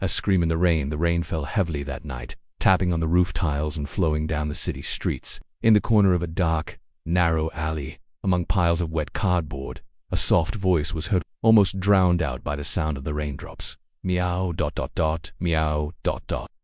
A scream in the rain. The rain fell heavily that night, tapping on the roof tiles and flowing down the city streets. In the corner of a dark, narrow alley, among piles of wet cardboard, a soft voice was heard, almost drowned out by the sound of the raindrops. Meow ... meow ...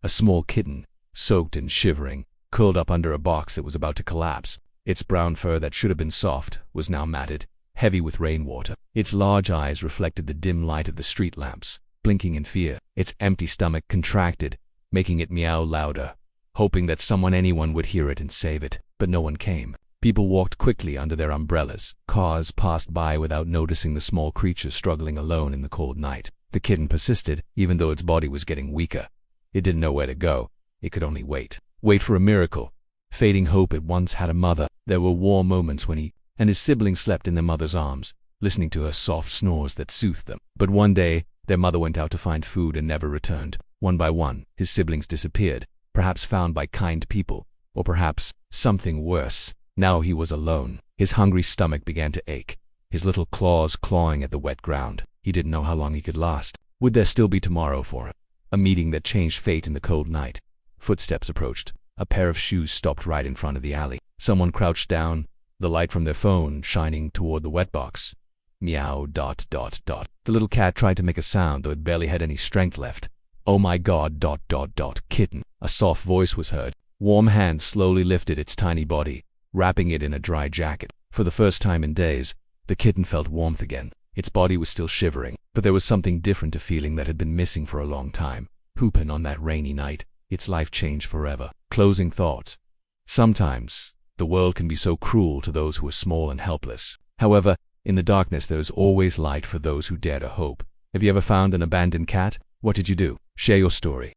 A small kitten, soaked and shivering, curled up under a box that was about to collapse. Its brown fur that should have been soft was now matted, heavy with rainwater. Its large eyes reflected the dim light of the street lamps, blinking in fear. Its empty stomach contracted, making it meow louder, hoping that anyone would hear it and save it. But no one came. People walked quickly under their umbrellas. Cars passed by without noticing the small creature struggling alone in the cold night. The kitten persisted, even though its body was getting weaker. It didn't know where to go. It could only wait. Wait for a miracle. Fading hope. It once had a mother. There were warm moments when he and his siblings slept in their mother's arms, listening to her soft snores that soothed them. But one day, their mother went out to find food and never returned. One by one, his siblings disappeared, perhaps found by kind people, or perhaps something worse. Now he was alone. His hungry stomach began to ache, his little claws clawing at the wet ground. He didn't know how long he could last. Would there still be tomorrow for him? A meeting that changed fate in the cold night. Footsteps approached. A pair of shoes stopped right in front of the alley. Someone crouched down, the light from their phone shining toward the wet box. Meow ... The little cat tried to make a sound, though it barely had any strength left. Oh my God ... Kitten. A soft voice was heard. Warm hands slowly lifted its tiny body, wrapping it in a dry jacket. For the first time in days, the kitten felt warmth again. Its body was still shivering, but there was something different to feeling that had been missing for a long time. Poopin' on that rainy night. Its life changed forever. Closing thoughts. Sometimes, the world can be so cruel to those who are small and helpless. However, in the darkness there is always light for those who dare to hope. Have you ever found an abandoned cat? What did you do? Share your story.